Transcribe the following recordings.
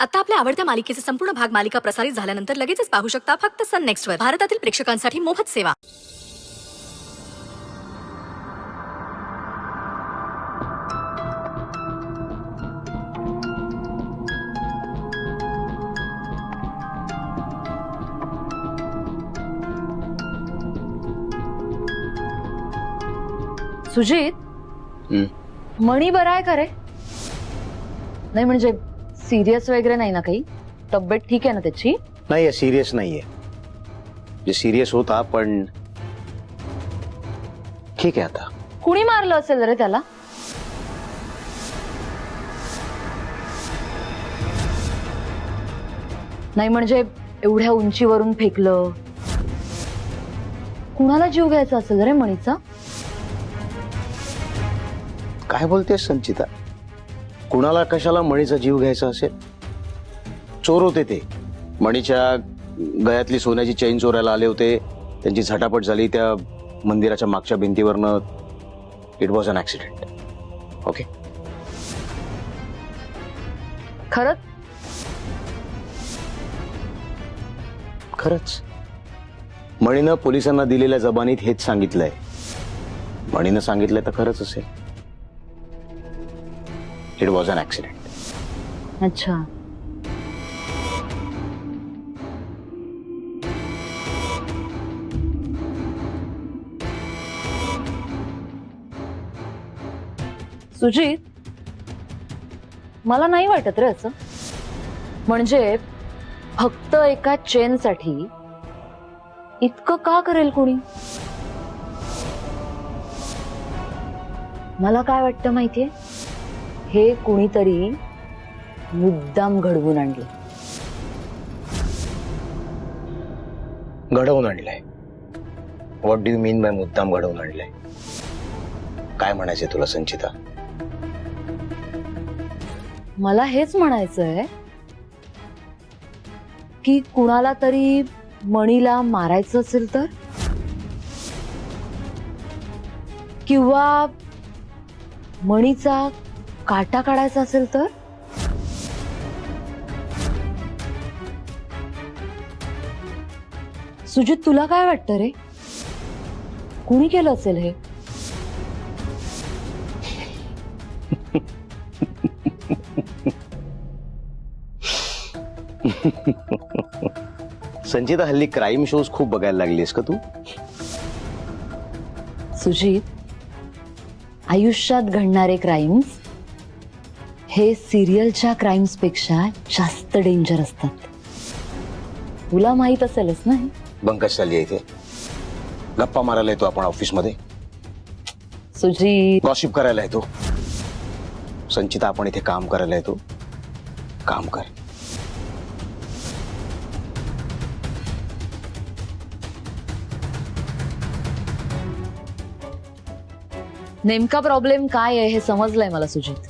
आता आपल्या आवडत्या मालिकेचे संपूर्ण भाग मालिका प्रसारित झाल्यानंतर लगेचच पाहू शकता फक्त सन नेक्स्ट वर. भारतातील प्रेक्षकांसाठी मोफत सेवा. सुजित मणी बरा आहे का रे? नाही म्हणजे सिरियस वगैरे नाही ना काही? तब्येत ठीक आहे ना त्याची? नाही सिरियस नाहीये. जे सिरियस होता पण ठीक आहे आता. कुणी मारलं असेल रे त्याला? नाही म्हणजे एवढ्या उंचीवरून फेकलं. कुणाला जीव घ्यायचा असेल रे मणीचा? काय बोलतेस संचिता? कुणाला कशाला मणीचा जीव घ्यायचा असेल? चोर होते ते. मणीच्या गळ्यातली सोन्याची चेन चोरायला आले होते. त्यांची झटापट झाली त्या मंदिराच्या मागच्या भिंतीवरनं. It was an accident. Okay. खरंच? खरंच. मणीनं पोलिसांना दिलेल्या जबानीत हेच सांगितलंय. मणीनं सांगितलंय तर खरंच असेल. It was an accident. अच्छा. सुजित, मला नाही वाटत रे असं. म्हणजे फक्त एका चेन साठी इतकं का करेल कोणी? मला काय वाटतं माहितीये? हे कुणीतरी मुद्दाम घडवून आणले. घडवून आणलंय? What do you mean by मुद्दाम घडवून आणलंय? काय म्हणायचंय तुला संचिता? मला हेच म्हणायचंय की कुणाला तरी मणीला मारायचं असेल तर, किंवा मणीचा काटा काढायचा असेल तर. सुजित, तुला काय वाटतं रे? कुणी केलं असेल हे? संचिता, हल्ली क्राईम शोज खूप बघायला लागलीस का तू? सुजित, आयुष्यात घडणारे क्राईम्स हे सिरियलच्या क्राईम्स पेक्षा जास्त डेंजर असतात. तुला माहित असेलच ना? बंकच चालली आहे इथे. गप्पा मारायला येतो आपण ऑफिसमध्ये. सुजित, गॉसिप करायला येतो. संचिता, आपण इथे काम करायला येतो. काम कर. नेमका प्रॉब्लेम काय आहे हे समजलंय मला सुजित.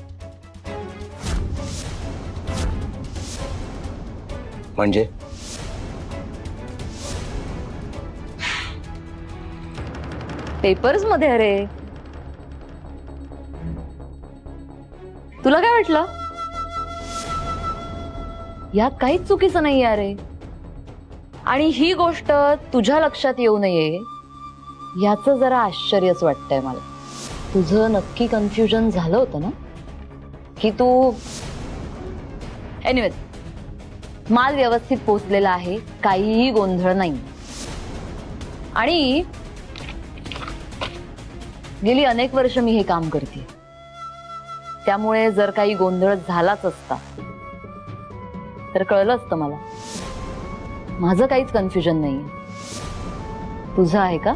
म्हणजे पेपर्स मध्ये. अरे तुला काय वाटलं? यात काहीच चुकीचं नाही अरे. आणि ही गोष्ट तुझ्या लक्षात येऊ नये याचं जरा आश्चर्यच वाटतंय मला. तुझं नक्की कन्फ्युजन झालं होतं ना की तू. एनिवे, माल व्यवस्थित पोचलेला आहे, काहीही गोंधळ नाही. आणि गेली अनेक वर्ष मी हे काम करते, त्यामुळे जर काही गोंधळ झालाच असता तर कळलं असतं मला. माझं काहीच कन्फ्युजन नाहीये. तुझं आहे का?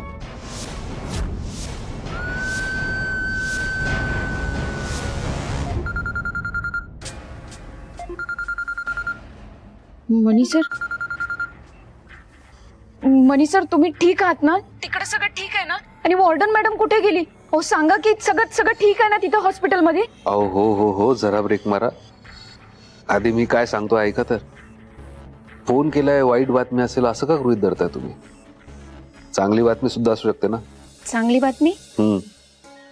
मनी सर तुम्ही ठीक आहात ना? तिकडे सगळं ठीक आहे ना? आणि वॉर्डन मॅडम कुठे गेली? हो सांगा की सगळं ठीक आहे ना तिथं हॉस्पिटलमध्ये? अहो हो जरा ब्रेक मारा. आधी मी काय सांगतो ऐका तर. फोन केलाय, वाईट बातमी असेल असं का गृहीत धरताय तुम्ही? चांगली बातमी सुद्धा असू शकते ना. चांगली बातमी?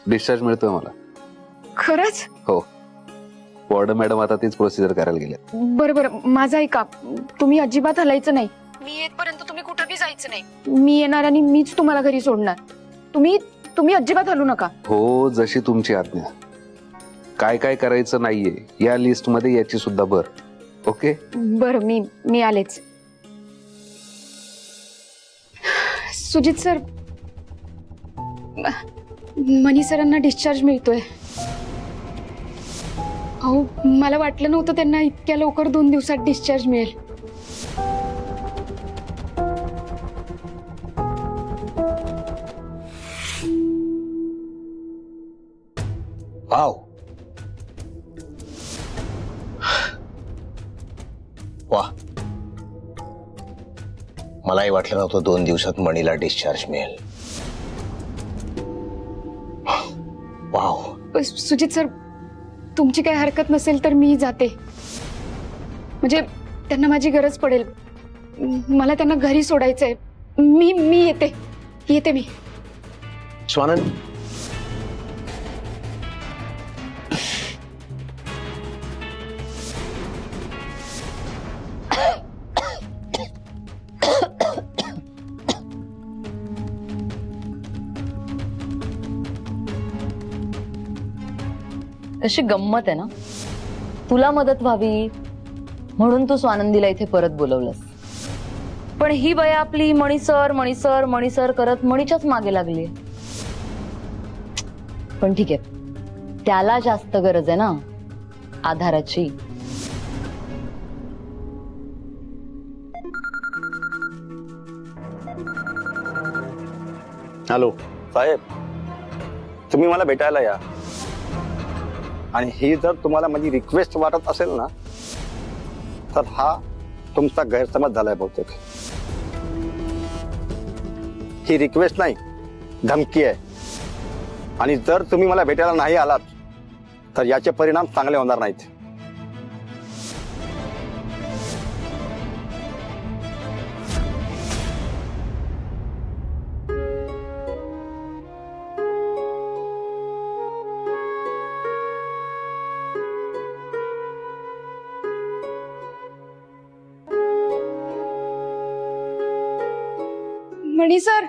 डिस्चार्ज मिळतोय मला. खरंच? हो. वॉर्डन मॅडम आता तीच प्रोसिजर करायला गेल्या. बरं बरं, माझं ऐका, तुम्ही अजिबात हलायचं नाही. मी येतपर्यंत तुम्ही कुठं बी जायचं नाही. मी येणार आणि मीच तुम्हाला घरी सोडणार. तुम्ही अजिबात हलू नका. हो, जशी तुमची आज्ञा. काय काय करायचं नाहीये या लिस्ट मध्ये याची सुद्धा भर. ओके. बरं, मी आलेच. सुजित सर, मनी सरांना डिस्चार्ज मिळतोय. अहो, मला वाटलं नव्हतं त्यांना इतक्या लवकर 2 दिवसात डिस्चार्ज मिळेल. वाव, वा, मलाही वाटलं नव्हतं 2 दिवसात मणीला डिस्चार्ज मिळेल. वाव. सुजित सर, तुमची काही हरकत नसेल तर मी जाते. म्हणजे त्यांना माझी गरज पडेल. मला त्यांना घरी सोडायचंय. मी येते मी. स्वानंद, अशी गंमत आहे ना, तुला मदत व्हावी म्हणून तू स्वानंदीला इथे परत बोलवलंस. पण ही बाई आपली मणीसर करत मणीच्याच मागे लागली. पण ठीक आहे, त्याला जास्त गरज आहे ना आधाराची. हॅलो साहेब, तुम्ही मला भेटायला या. आणि ही जर तुम्हाला माझी रिक्वेस्ट वाटत असेल ना, तर हा तुमचा गैरसमज झालाय बहुतेक. ही रिक्वेस्ट नाही, धमकी आहे. आणि जर तुम्ही मला भेटायला नाही आलात तर याचे परिणाम चांगले होणार नाहीत. मणी सर,